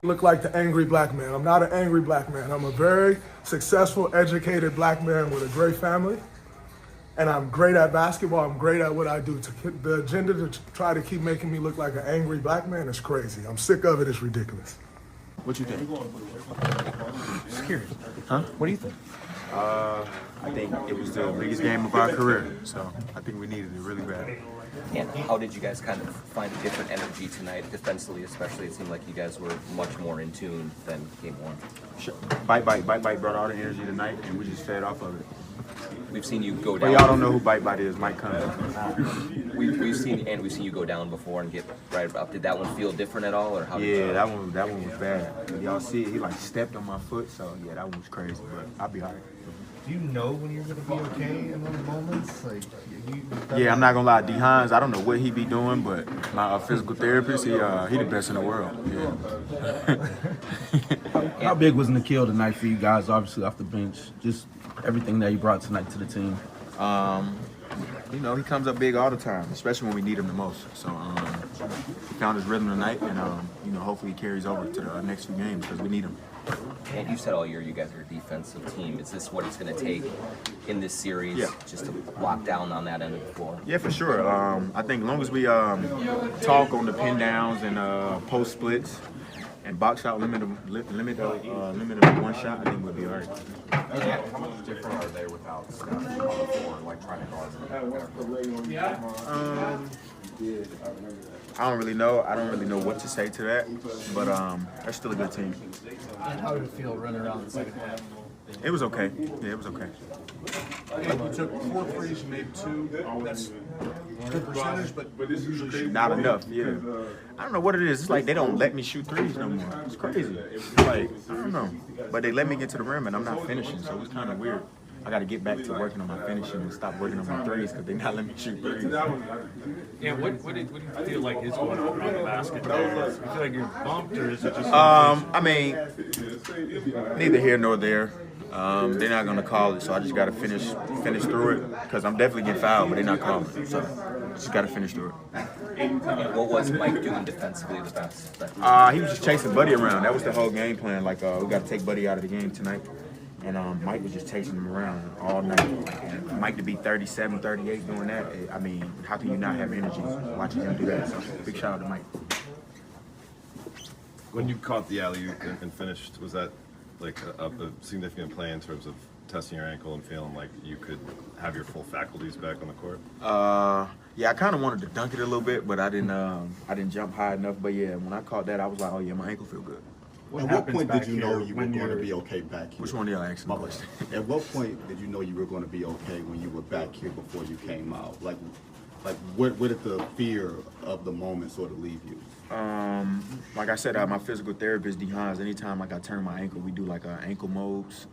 Look like the angry black man. I'm not an angry black man. I'm a very successful, educated black man with a great family. And I'm great at basketball. I'm great at what I do. The agenda to try to keep making me look like an angry black man is crazy. I'm sick of it. It's ridiculous. What you think? Scary. Huh? What do you think? I think it was the biggest game of our career, so I think we needed it really bad. And how did you guys kind of find a different energy tonight, defensively especially? It seemed like you guys were much more in tune than game one. Sure. Bite brought all the energy tonight, and we just fed off of it. We've seen you go But down. y'all don't know who Bite is, Mike Cummings. We've seen you go down before and get right up. Did that one feel different at all, or how? Yeah, that one was bad. Y'all see it? He like stepped on my foot, so yeah, that one was crazy. But I'll be alright. Do you know when you're going to be okay in those moments? Yeah, I'm not gonna lie, D. Hines, I don't know what he be doing, but my physical therapist, he the best in the world. Yeah. How big was Nikhil tonight for you guys? Obviously off the bench, just everything that he brought tonight to the team. You know, he comes up big all the time, especially when we need him the most. So he found his rhythm tonight, and you know, hopefully he carries over to the next few games because we need him. And you said all year you guys are a defensive team. Is this what it's going to take in this series, just to lock down on that end of the floor? Yeah, for sure. I think as long as we talk on the pin downs and post splits and box out limit of one shot, I think we'll be all right. Yeah, how much different are they without Steph on the floor, like trying to guard them? I don't really know. I don't really know what to say to that, but they're still a good team. And how did it feel running around the second half? It was okay. Yeah, it was okay. You took 4 threes, you made 2. That's good percentage, but usually shoot Not enough, yeah. I don't know what it is. It's like they don't let me shoot threes no more. It's crazy. It's like, I don't know. But they let me get to the rim and I'm not finishing, so it's kind of weird. I got to get back to working on my finishing and stop working on my threes because they're not letting me shoot threes. Yeah, what do you feel like is going on around the basket? Do you feel like you're bumped, or is it just? I mean, neither here nor there. They're not gonna call it, so I just gotta finish through it because I'm definitely getting fouled, but they're not calling it, so just gotta finish through it. And what was Mike doing defensively the best? He was just chasing Buddy around. That was the whole game plan. Like we got to take Buddy out of the game tonight, and Mike was just chasing him around all night. And Mike to be 37, 38 doing that. I mean, how can you not have energy watching him do that? So big shout out to Mike. When you caught the alley-oop and finished, was that like a significant play in terms of testing your ankle and feeling like you could have your full faculties back on the court? Yeah, I kind of wanted to dunk it a little bit, but I didn't jump high enough. But yeah, when I caught that, I was like, oh yeah, my ankle feel good. At what point did you know you were going to be okay back here? Which one of y'all asking the question? At what point did you know you were going to be okay when you were back here before you came out? Like where did the fear of the moment sort of leave you? Like I said, my physical therapist, D. Hines, anytime like I turn my ankle, we do like ankle modes.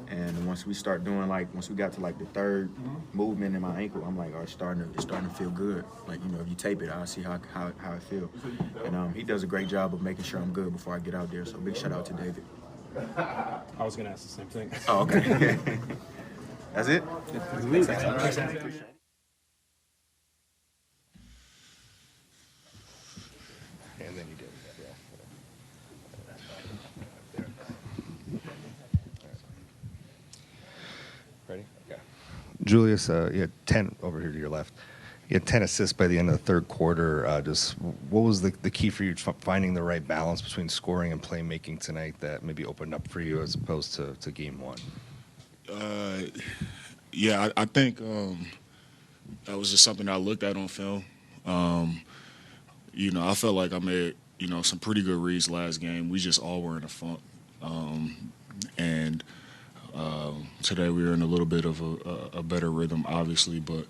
And once we got to like the third movement in my ankle, I'm like, oh, it's starting to feel good. Like, you know, if you tape it, I'll see how it feels. And he does a great job of making sure I'm good before I get out there. So big shout out to David. I was gonna ask the same thing. Oh, okay. That's it? And then you did. Ready? Yeah. Julius, you had 10 over here to your left. You had 10 assists by the end of the third quarter. Just what was the key for you finding the right balance between scoring and playmaking tonight that maybe opened up for you as opposed to game one? Yeah, I think that was just something I looked at on film. You know, I felt like I made, you know, some pretty good reads last game. We just all were in a funk. And today we were in a little bit of a better rhythm, obviously. But,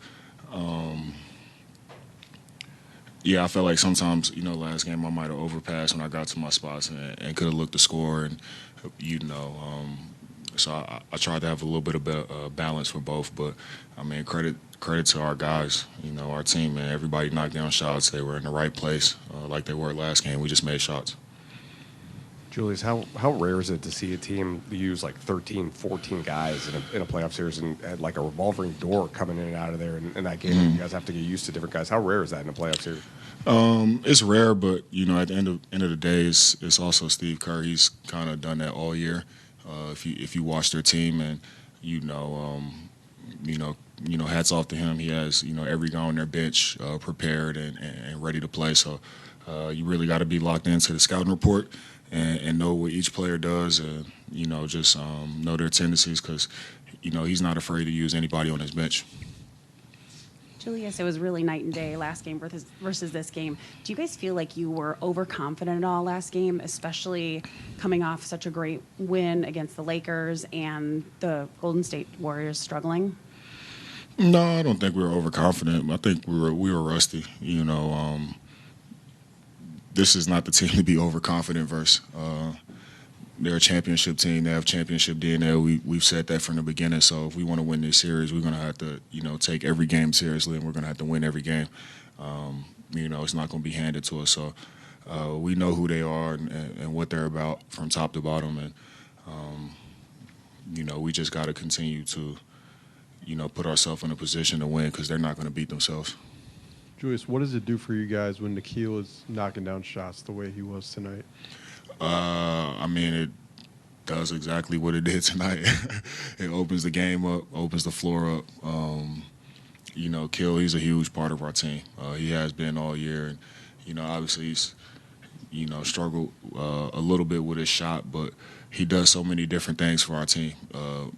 yeah, I felt like sometimes, you know, last game I might have overpassed when I got to my spots and could have looked to score. And, you know, so I tried to have a little bit of balance for both. But, I mean, credit to our guys, you know, our team, and everybody knocked down shots. They were in the right place like they were last game. We just made shots. Julius, how rare is it to see a team use like 13, 14 guys in a playoff series and like a revolving door coming in and out of there in that game? You guys have to get used to different guys. How rare is that in a playoff series? It's rare, but at the end of the day, it's also Steve Kerr. He's kind of done that all year. If you watch their team, and hats off to him. He has every guy on their bench prepared and ready to play. So you really got to be locked into the scouting report and know what each player does, and just know their tendencies, because he's not afraid to use anybody on his bench. Julius, it was really night and day last game versus this game. Do you guys feel like you were overconfident at all last game, especially coming off such a great win against the Lakers and the Golden State Warriors struggling? No, I don't think we were overconfident. I think we were rusty. This is not the team to be overconfident versus. They're a championship team. They have championship DNA. We've said that from the beginning. So if we want to win this series, we're going to have to, take every game seriously, and we're going to have to win every game. It's not going to be handed to us. So we know who they are and what they're about from top to bottom. And, we just got to continue to, put ourselves in a position to win, because they're not going to beat themselves. Julius, what does it do for you guys when Nikhil is knocking down shots the way he was tonight? It does exactly what it did tonight. It opens the game up, opens the floor up. Kill, he's a huge part of our team. He has been all year. And, obviously he's, struggled a little bit with his shot, but he does so many different things for our team,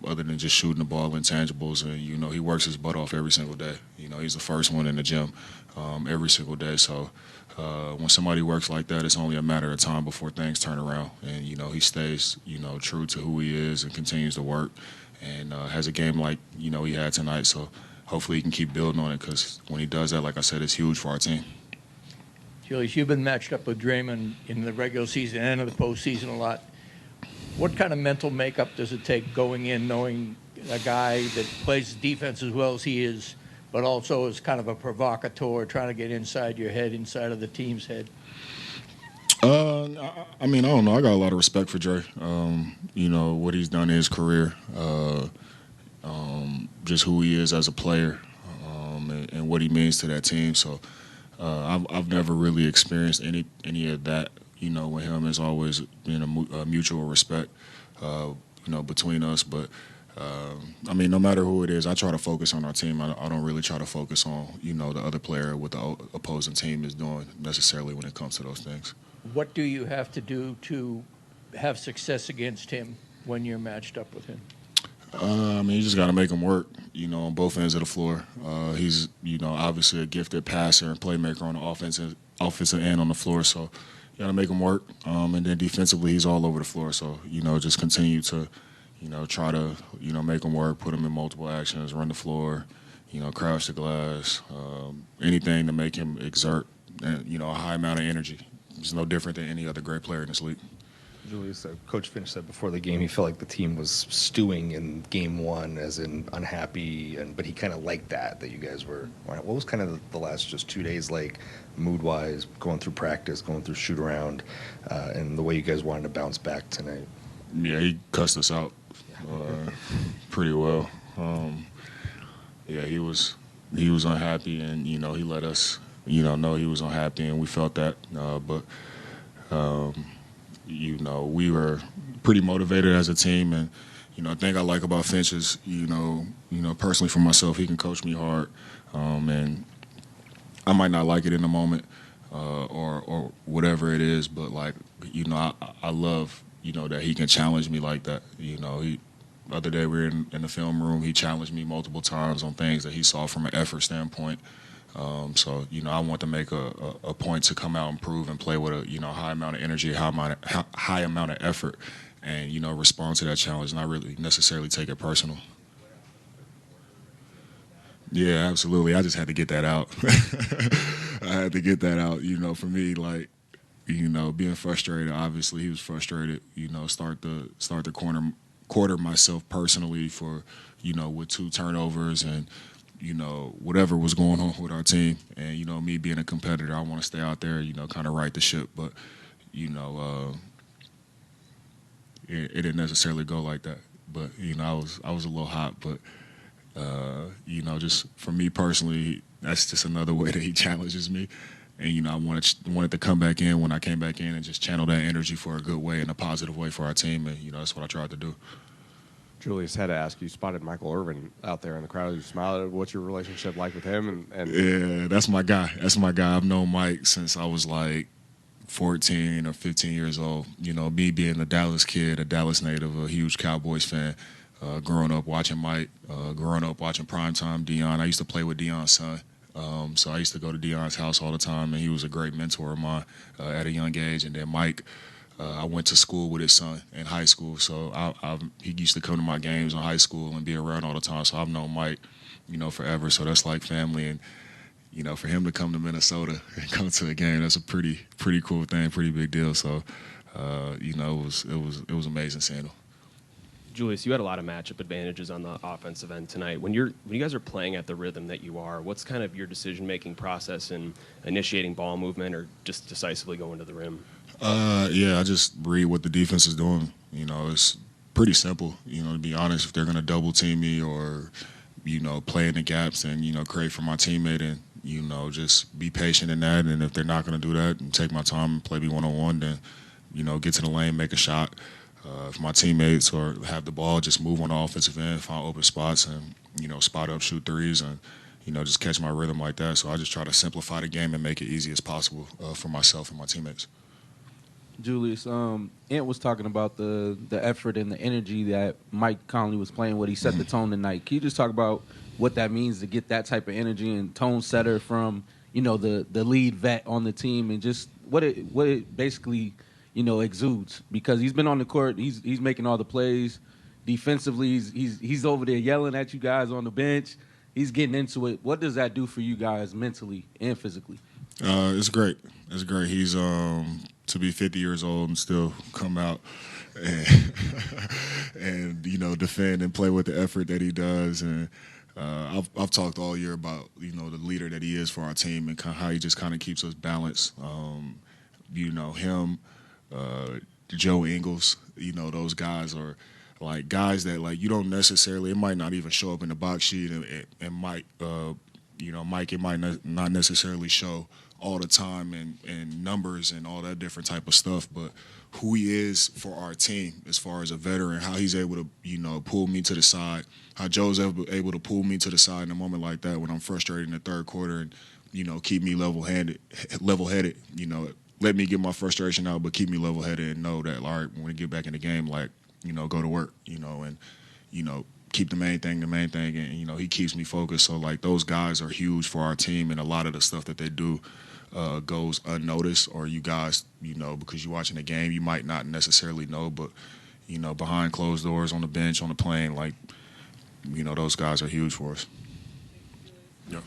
other than just shooting the ball, intangibles. And, he works his butt off every single day. He's the first one in the gym every single day. So when somebody works like that, it's only a matter of time before things turn around. And, he stays, true to who he is and continues to work, and has a game like, he had tonight. So hopefully he can keep building on it, because when he does that, like I said, it's huge for our team. Julius, you've been matched up with Draymond in the regular season and in the postseason a lot. What kind of mental makeup does it take going in knowing a guy that plays defense as well as he is, but also is kind of a provocateur, trying to get inside your head, inside of the team's head? I don't know. I got a lot of respect for Dre. What he's done in his career, just who he is as a player, and what he means to that team. So I've never really experienced any of that. With him, there's always been a mutual respect, between us. But no matter who it is, I try to focus on our team. I don't really try to focus on, the other player, what the opposing team is doing necessarily when it comes to those things. What do you have to do to have success against him when you're matched up with him? You just got to make him work, on both ends of the floor. He's, obviously a gifted passer and playmaker on the offensive end on the floor. So you got to make him work. And then defensively, he's all over the floor. So, just continue to, try to, make him work, put him in multiple actions, run the floor, crash the glass, anything to make him exert, a high amount of energy. It's no different than any other great player in this league. Julius, Coach Finch said before the game he felt like the team was stewing in game one, as in unhappy, but he kind of liked that you guys were. What was kind of the last just 2 days like, mood-wise, going through practice, going through shoot-around, and the way you guys wanted to bounce back tonight? Yeah, he cussed us out pretty well. He was unhappy, and, he let us, know he was unhappy, and we felt that. We were pretty motivated as a team, and the thing I like about Finch is, personally for myself, he can coach me hard, and I might not like it in the moment, or whatever it is, but I love that he can challenge me like that. The other day we were in the film room, he challenged me multiple times on things that he saw from an effort standpoint. So I want to make a point to come out and prove and play with a high amount of energy, high amount of effort, and respond to that challenge, not really necessarily take it personal. Yeah, absolutely. I just had to get that out. I had to get that out. For me, being frustrated. Obviously, he was frustrated. Start the quarter myself personally for with 2 turnovers and. Whatever was going on with our team, and me being a competitor, I want to stay out there, kind of right the ship. But it didn't necessarily go like that. But I was a little hot. But just for me personally, that's just another way that he challenges me. I wanted to come back in when I came back in and just channel that energy for a good way and a positive way for our team, and that's what I tried to do. Julius, had to ask, you spotted Michael Irvin out there in the crowd. You smiled. What's your relationship like with him? And Yeah, that's my guy. I've known Mike since I was like 14 or 15 years old. Me being a Dallas kid, a Dallas native, a huge Cowboys fan, growing up watching Mike, growing up watching primetime Deion. I used to play with Deion's son. So I used to go to Deion's house all the time, and he was a great mentor of mine at a young age. And then Mike, I went to school with his son in high school, so he used to come to my games in high school and be around all the time. So I've known Mike, forever. So that's like family, and for him to come to Minnesota and come to a game, that's a pretty cool thing, pretty big deal. So it was amazing seeing him. Julius, you had a lot of matchup advantages on the offensive end tonight. When you guys are playing at the rhythm that you are, what's kind of your decision-making process in initiating ball movement or just decisively going to the rim? I just read what the defense is doing. It's pretty simple. To be honest, if they're going to double team me or, play in the gaps and, create for my teammate and, just be patient in that. And if they're not going to do that and take my time and play me one-on-one, then, get to the lane, make a shot. If my teammates have the ball, just move on the offensive end, find open spots, and spot up, shoot threes, and just catch my rhythm like that. So I just try to simplify the game and make it easy as possible for myself and my teammates. Julius, Ant was talking about the effort and the energy that Mike Conley was playing with. He set the tone tonight. Can you just talk about what that means to get that type of energy and tone setter from the lead vet on the team, and just what it basically exudes? Because he's been on the court, he's making all the plays. Defensively, he's over there yelling at you guys on the bench. He's getting into it. What does that do for you guys mentally and physically? It's great. It's great. He's to be 50 years old and still come out and defend and play with the effort that he does. And I've talked all year about the leader that he is for our team and how he just kind of keeps us balanced. Him. Joe Ingles, those guys are like guys that like you don't necessarily, it might not even show up in the box sheet, and Mike, Mike, it might not necessarily show all the time and numbers and all that different type of stuff, but who he is for our team as far as a veteran, how he's able to, pull me to the side, how Joe's able to pull me to the side in a moment like that when I'm frustrated in the third quarter and, keep me level-headed, let me get my frustration out, but keep me level-headed and know that, all right, when we get back in the game, go to work, and, keep the main thing, and, he keeps me focused. So, those guys are huge for our team, and a lot of the stuff that they do goes unnoticed, or you guys, because you're watching the game, you might not necessarily know, but, behind closed doors, on the bench, on the plane, those guys are huge for us. Yeah.